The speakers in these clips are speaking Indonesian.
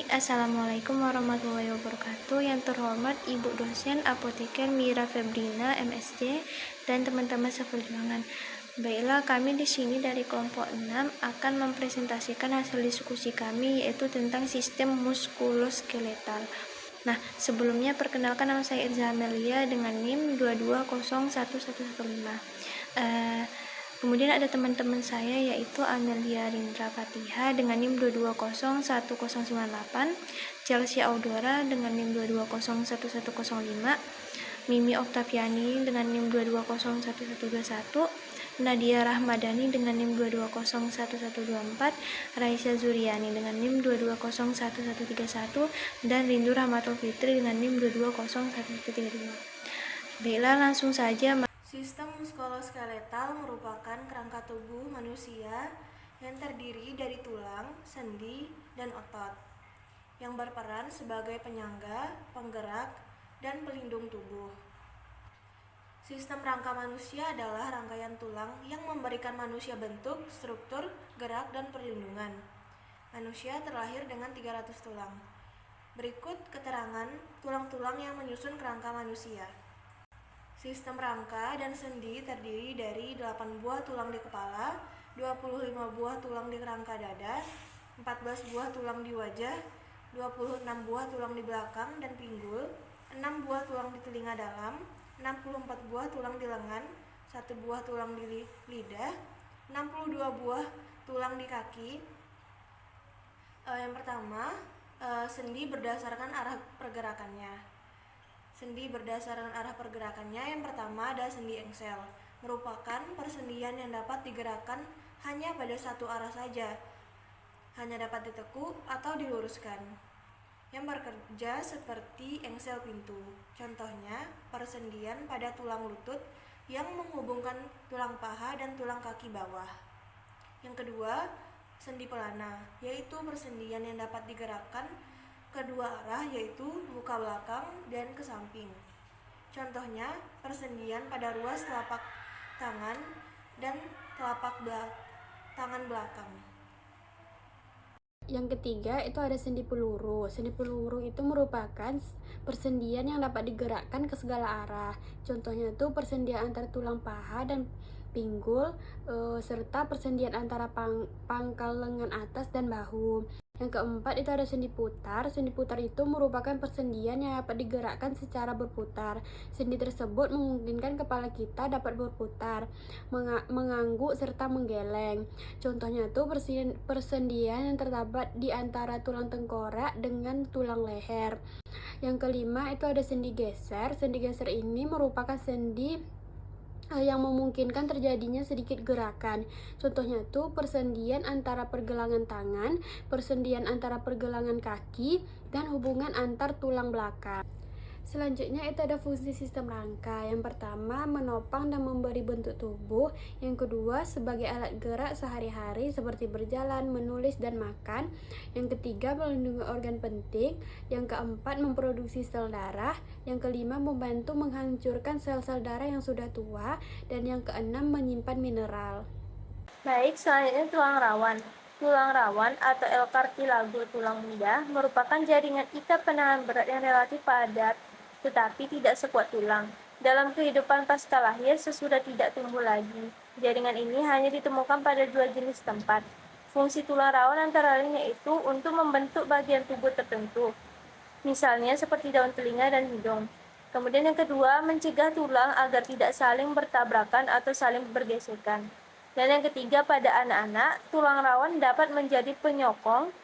Assalamualaikum warahmatullahi wabarakatuh. Yang terhormat Ibu dosen Apoteker Mira Febrina, MSc, dan teman-teman seperjuangan. Baiklah, kami di sini dari kelompok 6 akan mempresentasikan hasil diskusi kami, yaitu tentang sistem muskuloskeletal. Nah, sebelumnya perkenalkan, nama saya Irza Amelia dengan NIM 2201115. Kemudian ada teman-teman saya, yaitu Amelia Rindra Fatiha dengan NIM 2201098, Chelsea Audora dengan NIM 2201105, Mimi Oktaviani dengan NIM 2201121, Nadia Rahmadani dengan NIM 2201124, Raisya Zuriani dengan NIM 2201131, dan Rindu Rahmatul Fitri dengan NIM 2201132. Baiklah, langsung saja. Sistem muskuloskeletal merupakan kerangka tubuh manusia yang terdiri dari tulang, sendi, dan otot, yang berperan sebagai penyangga, penggerak, dan pelindung tubuh. Sistem rangka manusia adalah rangkaian tulang yang memberikan manusia bentuk, struktur, gerak, dan perlindungan. Manusia terlahir dengan 300 tulang. Berikut keterangan tulang-tulang yang menyusun kerangka manusia. Sistem rangka dan sendi terdiri dari 8 buah tulang di kepala, 25 buah tulang di rangka dada, 14 buah tulang di wajah, 26 buah tulang di belakang dan pinggul, 6 buah tulang di telinga dalam, 64 buah tulang di lengan, 1 buah tulang di lidah, 62 buah tulang di kaki. Yang pertama, sendi berdasarkan arah pergerakannya. Sendi berdasarkan arah pergerakannya. Yang pertama ada sendi engsel, merupakan persendian yang dapat digerakkan hanya pada satu arah saja, hanya dapat ditekuk atau diluruskan, yang bekerja seperti engsel pintu. Contohnya, persendian pada tulang lutut yang menghubungkan tulang paha dan tulang kaki bawah. Yang kedua, sendi pelana, yaitu persendian yang dapat digerakkan kedua arah, yaitu muka belakang dan ke samping. Contohnya, persendian pada ruas telapak tangan dan telapak tangan belakang. Yang ketiga itu ada sendi peluru. Sendi peluru itu merupakan persendian yang dapat digerakkan ke segala arah. Contohnya itu persendian antara tulang paha dan pinggul, serta persendian antara pangkal lengan atas dan bahu. Yang keempat itu ada sendi putar. Sendi putar itu merupakan persendian yang dapat digerakkan secara berputar. Sendi tersebut memungkinkan kepala kita dapat berputar, mengangguk, serta menggeleng. Contohnya itu persendian yang terdapat di antara tulang tengkorak dengan tulang leher. Yang kelima itu ada sendi geser. Sendi geser ini merupakan sendi yang memungkinkan terjadinya sedikit gerakan. Contohnya itu persendian antara pergelangan tangan, persendian antara pergelangan kaki, dan hubungan antar tulang belakang. Selanjutnya itu ada fungsi sistem rangka. Yang pertama, menopang dan memberi bentuk tubuh. Yang kedua, sebagai alat gerak sehari-hari seperti berjalan, menulis, dan makan. Yang ketiga, melindungi organ penting. Yang keempat, memproduksi sel darah. Yang kelima, membantu menghancurkan sel-sel darah yang sudah tua. Dan yang keenam, menyimpan mineral. Baik, selanjutnya tulang rawan. Tulang rawan atau L. cartilago tulang muda merupakan jaringan ikat penahan berat yang relatif padat tetapi tidak sekuat tulang. Dalam kehidupan pasca lahir sesudah tidak tumbuh lagi, jaringan ini hanya ditemukan pada 2 jenis tempat. Fungsi tulang rawan antara lain yaitu untuk membentuk bagian tubuh tertentu, misalnya seperti daun telinga dan hidung. Kemudian yang kedua, mencegah tulang agar tidak saling bertabrakan atau saling bergesekan. Dan yang ketiga, pada anak-anak, tulang rawan dapat menjadi penyokong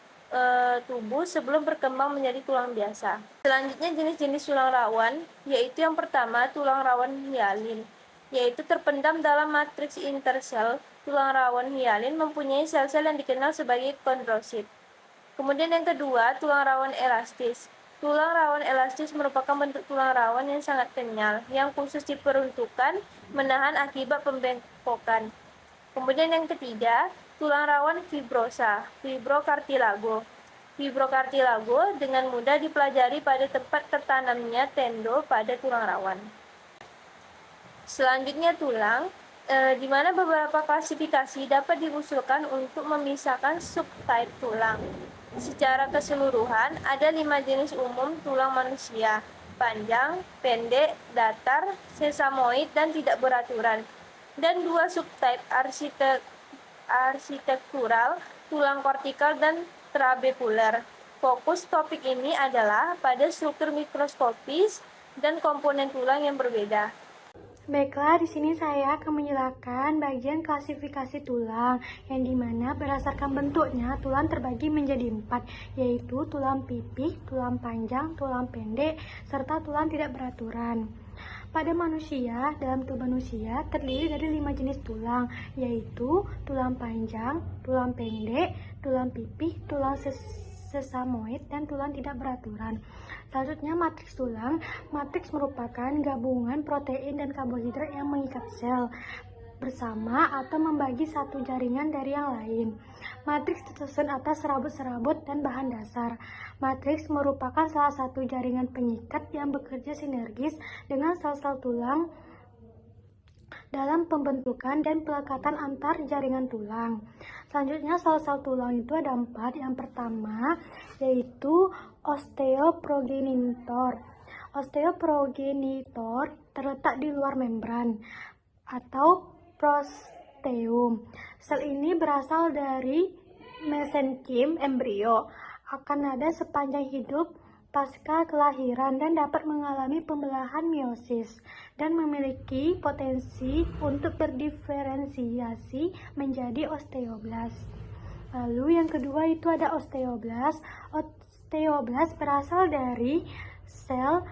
tubuh sebelum berkembang menjadi tulang biasa. Selanjutnya jenis-jenis tulang rawan, yaitu yang pertama tulang rawan hialin, yaitu terpendam dalam matriks intersel. Tulang rawan hialin mempunyai sel-sel yang dikenal sebagai kondrosit. Kemudian yang kedua, tulang rawan elastis. Tulang rawan elastis merupakan bentuk tulang rawan yang sangat kenyal, yang khusus diperuntukkan menahan akibat pembengkokan. Kemudian yang ketiga, tulang rawan fibrosa, fibrocartilago. Fibrocartilago dengan mudah dipelajari pada tempat tertanamnya tendo pada tulang rawan. Selanjutnya tulang, di mana beberapa klasifikasi dapat diusulkan untuk memisahkan subtype tulang. Secara keseluruhan, ada 5 jenis umum tulang manusia: panjang, pendek, datar, sesamoid, dan tidak beraturan. Dan 2 subtype arsitektural, tulang kortikal dan trabecular. Fokus topik ini adalah pada struktur mikroskopis dan komponen tulang yang berbeda. Baiklah, di sini saya akan menjelaskan bagian klasifikasi tulang, yang dimana berdasarkan bentuknya tulang terbagi menjadi 4, yaitu tulang pipih, tulang panjang, tulang pendek, serta tulang tidak beraturan. Pada manusia, dalam tubuh manusia terdiri dari 5 jenis tulang, yaitu tulang panjang, tulang pendek, tulang pipih, tulang sesamoid, dan tulang tidak beraturan. Selanjutnya, matriks tulang. Matriks merupakan gabungan protein dan karbohidrat yang mengikat sel bersama atau membagi satu jaringan dari yang lain. Matriks tersusun atas serabut-serabut dan bahan dasar. Matriks merupakan salah satu jaringan pengikat yang bekerja sinergis dengan sel-sel tulang dalam pembentukan dan pelekatan antar jaringan tulang. Selanjutnya, sel-sel tulang itu ada 4. Yang pertama yaitu osteoprogenitor. Osteoprogenitor terletak di luar membran atau prosteum. Sel ini berasal dari mesenkim embrio, akan ada sepanjang hidup pasca kelahiran dan dapat mengalami pembelahan meiosis dan memiliki potensi untuk berdiferensiasi menjadi osteoblast. Lalu yang kedua itu ada osteoblast. Osteoblast berasal dari sel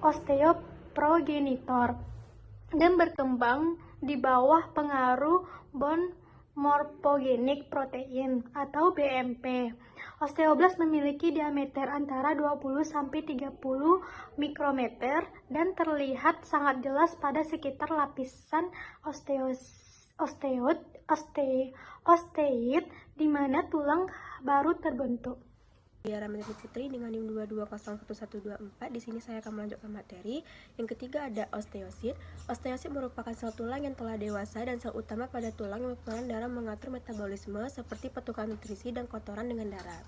osteoprogenitor dan berkembang di bawah pengaruh bone morphogenik protein atau BMP. Osteoblast memiliki diameter antara 20-30 mikrometer dan terlihat sangat jelas pada sekitar lapisan osteoid di mana tulang baru terbentuk. Ramadhani Putri dengan NIM 22011124. Di sini saya akan melanjutkan materi. Yang ketiga ada osteosit. Osteosit merupakan sel tulang yang telah dewasa dan sel utama pada tulang yang berperan dalam mengatur metabolisme seperti pertukaran nutrisi dan kotoran dengan darah.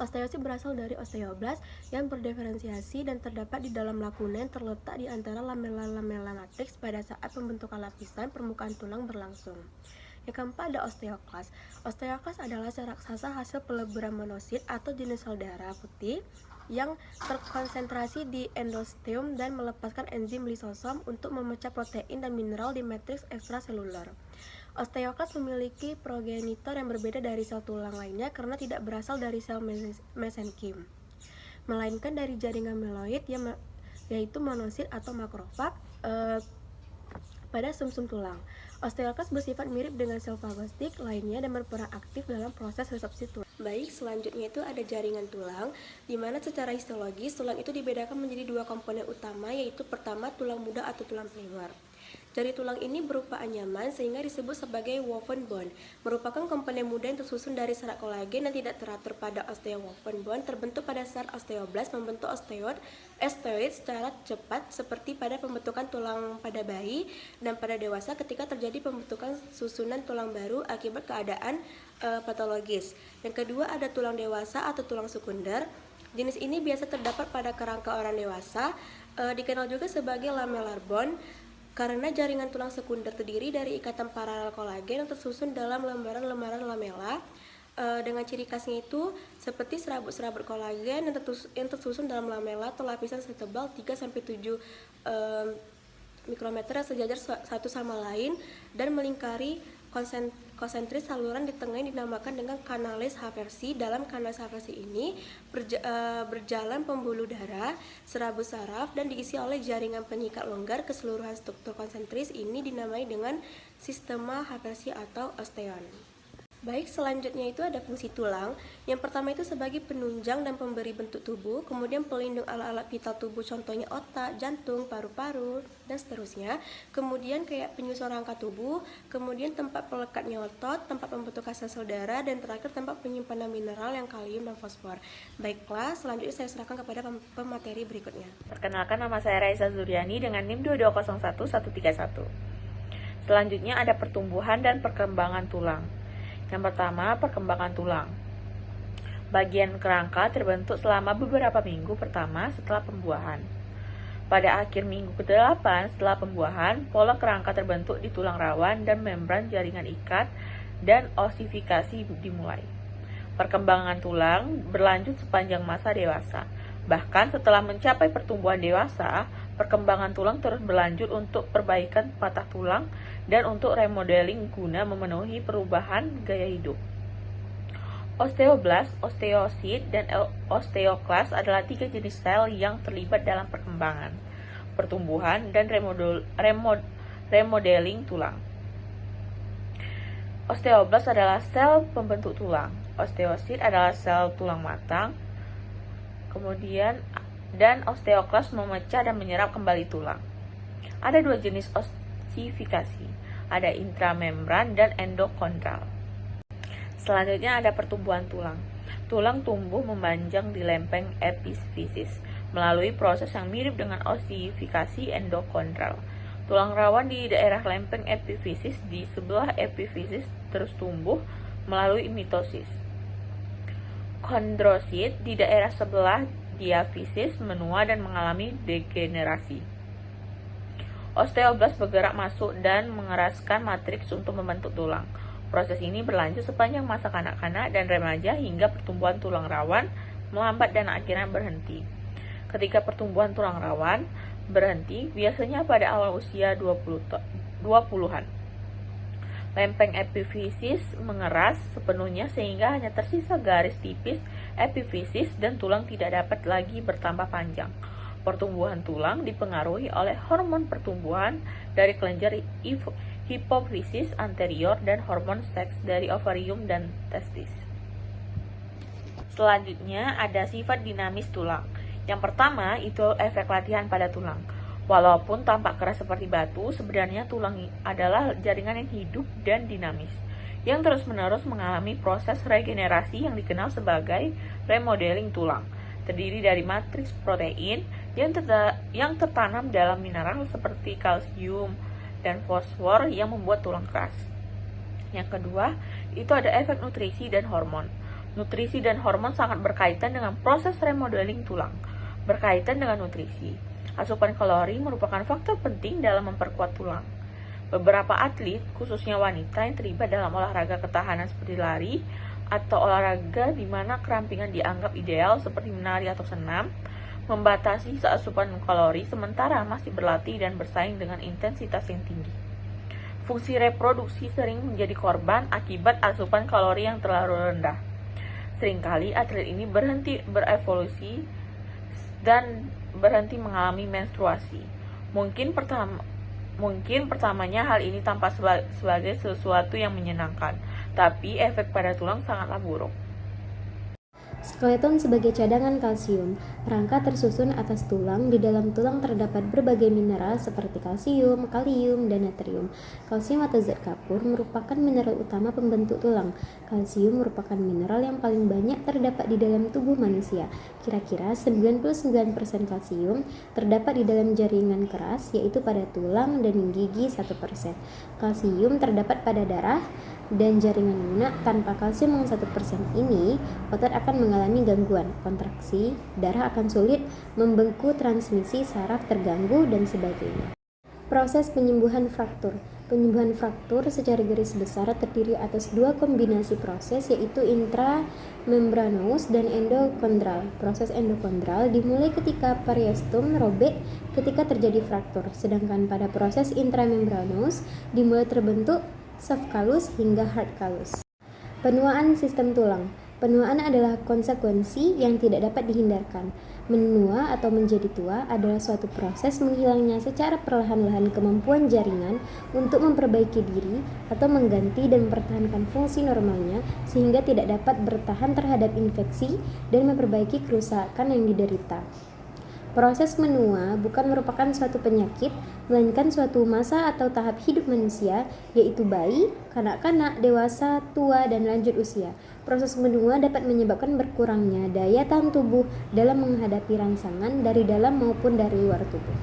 Osteosit berasal dari osteoblast yang berdiferensiasi dan terdapat di dalam lakuna yang terletak di antara lamela-lamela matriks pada saat pembentukan lapisan permukaan tulang berlangsung. Yang keempat ada osteoklas. Osteoklas adalah sel raksasa hasil peleburan monosit atau jenis sel darah putih yang terkonsentrasi di endosteum dan melepaskan enzim lisosom untuk memecah protein dan mineral di matriks ekstraseluler. Osteoklas memiliki progenitor yang berbeda dari sel tulang lainnya karena tidak berasal dari sel mesenkim, melainkan dari jaringan meloid yaitu monosit atau makrofag pada sumsum tulang. Osteoklas bersifat mirip dengan sel fagostik lainnya dan berperan aktif dalam proses resorpsi tulang. Baik, selanjutnya itu ada jaringan tulang, di mana secara histologis tulang itu dibedakan menjadi 2 komponen utama, yaitu pertama tulang muda atau tulang primer. Jari tulang ini berupa anyaman sehingga disebut sebagai woven bone. Merupakan komponen muda yang tersusun dari serat kolagen dan tidak teratur pada osteowoven bone terbentuk pada saat osteoblast membentuk osteoid secara cepat seperti pada pembentukan tulang pada bayi dan pada dewasa ketika terjadi pembentukan susunan tulang baru akibat keadaan patologis. Yang kedua ada tulang dewasa atau tulang sekunder. Jenis ini biasa terdapat pada kerangka orang dewasa, dikenal juga sebagai lamellar bone karena jaringan tulang sekunder terdiri dari ikatan paralel kolagen yang tersusun dalam lembaran-lembaran lamela dengan ciri khasnya itu seperti serabut-serabut kolagen yang tersusun dalam lamela atau lapisan setebal 3-7 mikrometer yang sejajar satu sama lain dan melingkari konsentris saluran di tengah yang dinamakan dengan kanalis haversi. Dalam kanalis haversi ini berjalan pembuluh darah, serabut saraf, dan diisi oleh jaringan penyikat longgar. Keseluruhan struktur konsentris ini dinamai dengan sistema haversi atau osteon. Baik, selanjutnya itu ada fungsi tulang. Yang pertama itu sebagai penunjang dan pemberi bentuk tubuh, kemudian pelindung alat-alat vital tubuh, contohnya otak, jantung, paru-paru, dan seterusnya. Kemudian kayak penyusun rangka tubuh, kemudian tempat pelekatnya otot, tempat pembentukan sel darah, dan terakhir tempat penyimpanan mineral yang kalium dan fosfor. Baiklah, selanjutnya saya serahkan kepada pemateri berikutnya. Perkenalkan, nama saya Raisa Zuryani dengan NIM 2201131. Selanjutnya ada pertumbuhan dan perkembangan tulang. Yang pertama, perkembangan tulang. Bagian kerangka terbentuk selama beberapa minggu pertama setelah pembuahan. Pada akhir minggu ke-8 setelah pembuahan, pola kerangka terbentuk di tulang rawan dan membran jaringan ikat dan osifikasi dimulai. Perkembangan tulang berlanjut sepanjang masa dewasa. Bahkan setelah mencapai pertumbuhan dewasa, perkembangan tulang terus berlanjut untuk perbaikan patah tulang dan untuk remodeling guna memenuhi perubahan gaya hidup. Osteoblast, osteosit, dan osteoklas adalah 3 jenis sel yang terlibat dalam perkembangan, pertumbuhan, dan remodeling tulang. Osteoblast adalah sel pembentuk tulang, osteosit adalah sel tulang matang, dan osteoklas memecah dan menyerap kembali tulang. Ada 2 jenis osifikasi, ada intramembran dan endokondral. Selanjutnya ada pertumbuhan tulang. Tulang tumbuh memanjang di lempeng epifisis melalui proses yang mirip dengan osifikasi endokondral. Tulang rawan di daerah lempeng epifisis di sebelah epifisis terus tumbuh melalui mitosis. Kondrosit di daerah sebelah diafisis menua dan mengalami degenerasi. Osteoblast bergerak masuk dan mengeraskan matriks untuk membentuk tulang. Proses ini berlanjut sepanjang masa kanak-kanak dan remaja hingga pertumbuhan tulang rawan melambat dan akhirnya berhenti. Ketika pertumbuhan tulang rawan berhenti, biasanya pada awal usia 20-an. Lempeng epifisis mengeras sepenuhnya sehingga hanya tersisa garis tipis epifisis dan tulang tidak dapat lagi bertambah panjang. Pertumbuhan tulang dipengaruhi oleh hormon pertumbuhan dari kelenjar hipofisis anterior dan hormon seks dari ovarium dan testis. Selanjutnya ada sifat dinamis tulang. Yang pertama itu efek latihan pada tulang. Walaupun tampak keras seperti batu, sebenarnya tulang adalah jaringan yang hidup dan dinamis, yang terus-menerus mengalami proses regenerasi yang dikenal sebagai remodeling tulang. Terdiri dari matriks protein yang tertanam dalam mineral seperti kalsium dan fosfor yang membuat tulang keras. Yang kedua, itu ada efek nutrisi dan hormon. Nutrisi dan hormon sangat berkaitan dengan proses remodeling tulang. Berkaitan dengan nutrisi, asupan kalori merupakan faktor penting dalam memperkuat tulang. Beberapa atlet, khususnya wanita yang terlibat dalam olahraga ketahanan seperti lari atau olahraga di mana kerampingan dianggap ideal seperti menari atau senam, membatasi asupan kalori sementara masih berlatih dan bersaing dengan intensitas yang tinggi. Fungsi reproduksi sering menjadi korban akibat asupan kalori yang terlalu rendah. Seringkali atlet ini berhenti berevolusi dan berhenti mengalami menstruasi. Mungkin pertamanya hal ini tampak sebagai sesuatu yang menyenangkan, tapi efek pada tulang sangatlah buruk. Skeleton sebagai cadangan kalsium. Rangka tersusun atas tulang. Di dalam tulang terdapat berbagai mineral seperti kalsium, kalium, dan natrium. Kalsium atau zat kapur merupakan mineral utama pembentuk tulang. Kalsium merupakan mineral yang paling banyak terdapat di dalam tubuh manusia. Kira-kira 99% kalsium terdapat di dalam jaringan keras, yaitu pada tulang dan gigi 1%. Kalsium terdapat pada darah dan jaringan lunak. Tanpa kalsium yang 1% ini, otot akan mengalami gangguan, kontraksi, darah akan sulit, membengkak, transmisi saraf terganggu, dan sebagainya. Proses penyembuhan fraktur. Penyembuhan fraktur secara garis besar terdiri atas 2 kombinasi proses, yaitu intramembranous dan endokondral. Proses endokondral dimulai ketika periostom robek ketika terjadi fraktur, sedangkan pada proses intramembranous dimulai terbentuk soft callus hingga hard callus. Penuaan sistem tulang. Penuaan adalah konsekuensi yang tidak dapat dihindarkan. Menua atau menjadi tua adalah suatu proses menghilangnya secara perlahan-lahan kemampuan jaringan untuk memperbaiki diri atau mengganti dan mempertahankan fungsi normalnya sehingga tidak dapat bertahan terhadap infeksi dan memperbaiki kerusakan yang diderita. Proses menua bukan merupakan suatu penyakit, melainkan suatu masa atau tahap hidup manusia, yaitu bayi, kanak-kanak, dewasa, tua, dan lanjut usia. Proses menua dapat menyebabkan berkurangnya daya tahan tubuh dalam menghadapi rangsangan dari dalam maupun dari luar tubuh.